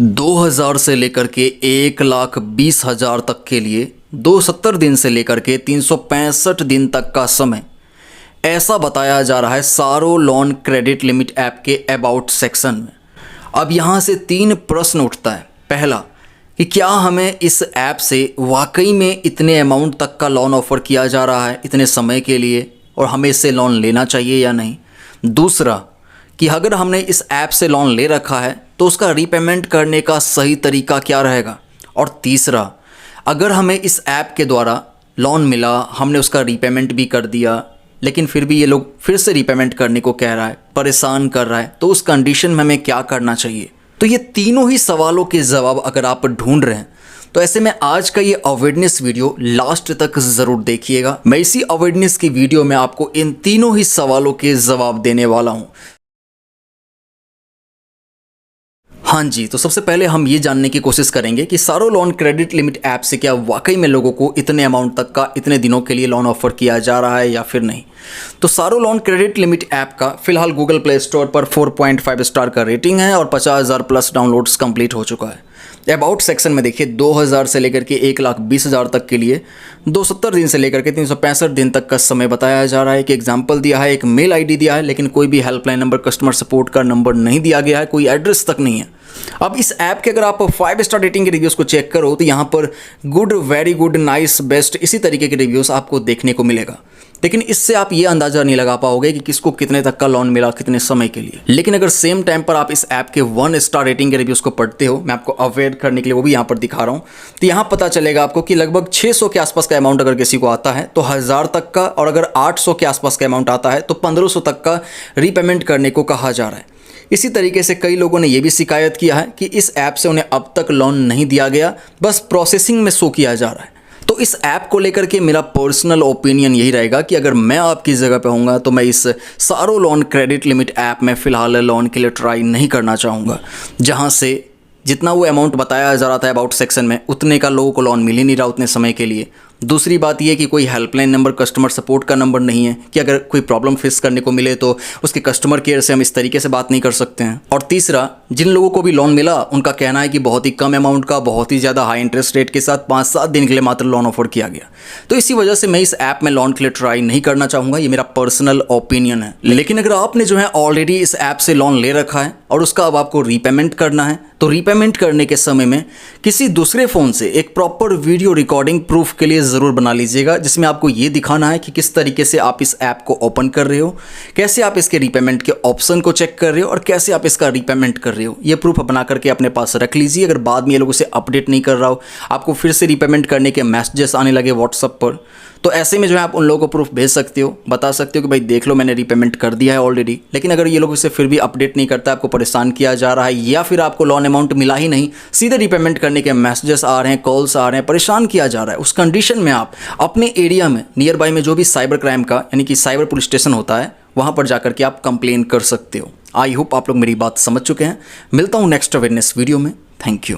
2000 से लेकर के 1,20,000 तक के लिए 270 दिन से लेकर के 365 दिन तक का समय ऐसा बताया जा रहा है सारो लोन क्रेडिट लिमिट ऐप के अबाउट सेक्शन में। अब यहाँ से 3 प्रश्न उठता है। पहला कि क्या हमें इस ऐप से वाकई में इतने अमाउंट तक का लोन ऑफ़र किया जा रहा है इतने समय के लिए और हमें इससे लोन लेना चाहिए या नहीं। दूसरा कि अगर हमने इस ऐप से लोन ले रखा है तो उसका रीपेमेंट करने का सही तरीका क्या रहेगा। और तीसरा, अगर हमें इस ऐप के द्वारा लोन मिला, हमने उसका रीपेमेंट भी कर दिया, लेकिन फिर भी ये लोग फिर से रीपेमेंट करने को कह रहा है, परेशान कर रहा है, तो उस कंडीशन में हमें क्या करना चाहिए। तो ये तीनों ही सवालों के जवाब अगर आप ढूंढ रहे हैं तो ऐसे में आज का ये अवेयरनेस वीडियो लास्ट तक ज़रूर देखिएगा। मैं इसी अवेयरनेस की वीडियो में आपको इन तीनों ही सवालों के जवाब देने वाला हूँ। हाँ जी, तो सबसे पहले हम ये जानने की कोशिश करेंगे कि सारो लोन क्रेडिट लिमिट ऐप से क्या वाकई में लोगों को इतने अमाउंट तक का इतने दिनों के लिए लोन ऑफर किया जा रहा है या फिर नहीं। तो सारो लोन क्रेडिट लिमिट ऐप का फिलहाल गूगल प्ले स्टोर पर 4.5 स्टार का रेटिंग है और 50,000 प्लस डाउनलोड्स कंप्लीट हो चुका है। अबाउट सेक्शन में देखिए 2000 से लेकर के 1,20,000 तक के लिए 270 दिन से लेकर के 365 दिन तक का समय बताया जा रहा है। कि एग्जाम्पल दिया है, एक मेल आईडी दिया है, लेकिन कोई भी हेल्पलाइन नंबर, कस्टमर सपोर्ट का नंबर नहीं दिया गया है, कोई एड्रेस तक नहीं है। अब इस ऐप के अगर आप 5 स्टार रेटिंग के रिव्यूज़ को चेक करो तो यहाँ पर good, very good, nice, best इसी तरीके के रिव्यूज़ आपको देखने को मिलेगा। लेकिन इससे आप ये अंदाज़ा नहीं लगा पाओगे कि किसको कितने तक का लोन मिला, कितने समय के लिए। लेकिन अगर सेम टाइम पर आप इस ऐप के 1 स्टार रेटिंग के रिव्यूज़ को पढ़ते हो, मैं आपको अवेयर करने के लिए वो भी यहाँ पर दिखा रहा हूँ, तो यहाँ पता चलेगा आपको कि लगभग 600 के आसपास का अमाउंट अगर किसी को आता है तो 1000 तक का, और अगर 800 के आसपास का अमाउंट आता है तो 1500 तक का रीपेमेंट करने को कहा जा रहा है। इसी तरीके से कई लोगों ने यह भी शिकायत किया है कि इस ऐप से उन्हें अब तक लोन नहीं दिया गया, बस प्रोसेसिंग में शो किया जा रहा है। तो इस ऐप को लेकर के मेरा पर्सनल ओपिनियन यही रहेगा कि अगर मैं आपकी जगह पे होऊंगा तो मैं इस सारो लोन क्रेडिट लिमिट ऐप में फ़िलहाल लोन के लिए ट्राई नहीं करना चाहूँगा, जहाँ से जितना वो अमाउंट बताया जा रहा था अबाउट सेक्शन में उतने का लोगों को लोन मिल ही नहीं रहा उतने समय के लिए। दूसरी बात यह कि कोई हेल्पलाइन नंबर, कस्टमर सपोर्ट का नंबर नहीं है कि अगर कोई प्रॉब्लम फेस करने को मिले तो उसके कस्टमर केयर से हम इस तरीके से बात नहीं कर सकते हैं। और तीसरा, जिन लोगों को भी लोन मिला उनका कहना है कि बहुत ही कम अमाउंट का, बहुत ही ज़्यादा हाई इंटरेस्ट रेट के साथ 5-7 दिन के लिए मात्र लोन ऑफर किया गया। तो इसी वजह से मैं इस ऐप में लोन के लिए ट्राई नहीं करना चाहूँगा, ये मेरा पर्सनल ओपिनियन है। लेकिन अगर आपने जो है ऑलरेडी इस ऐप से लोन ले रखा है और उसका अब आपको रीपेमेंट करना है तो रीपेमेंट करने के समय में किसी दूसरे फ़ोन से एक प्रॉपर वीडियो रिकॉर्डिंग प्रूफ के लिए ज़रूर बना लीजिएगा, जिसमें आपको ये दिखाना है कि किस तरीके से आप इस ऐप को ओपन कर रहे हो, कैसे आप इसके रीपेमेंट के ऑप्शन को चेक कर रहे हो और कैसे आप इसका रीपेमेंट कर रहे हो। ये प्रूफ बना करके अपने पास रख लीजिए। अगर बाद में ये लोग उसे अपडेट नहीं कर रहा हो, आपको फिर से रीपेमेंट करने के मैसेजेस आने लगे व्हाट्सएप पर, तो ऐसे में जो है आप उन लोगों को प्रूफ भेज सकते हो, बता सकते हो कि भाई देख लो मैंने रीपेमेंट कर दिया है ऑलरेडी। लेकिन अगर ये लोग इसे फिर भी अपडेट नहीं करता, आपको परेशान किया जा रहा है या फिर आपको लोन अमाउंट मिला ही नहीं, सीधे रीपेमेंट करने के मैसेजेस आ रहे हैं, कॉल्स आ रहे हैं, परेशान किया जा रहा है, उस कंडीशन में आप अपने एरिया में नियर बाय में जो भी साइबर क्राइम का यानी कि साइबर पुलिस स्टेशन होता है वहाँ पर जाकर के आप कंप्लेन कर सकते हो। आई होप आप लोग मेरी बात समझ चुके हैं। मिलता हूँ नेक्स्ट अवेयरनेस वीडियो में। Thank you.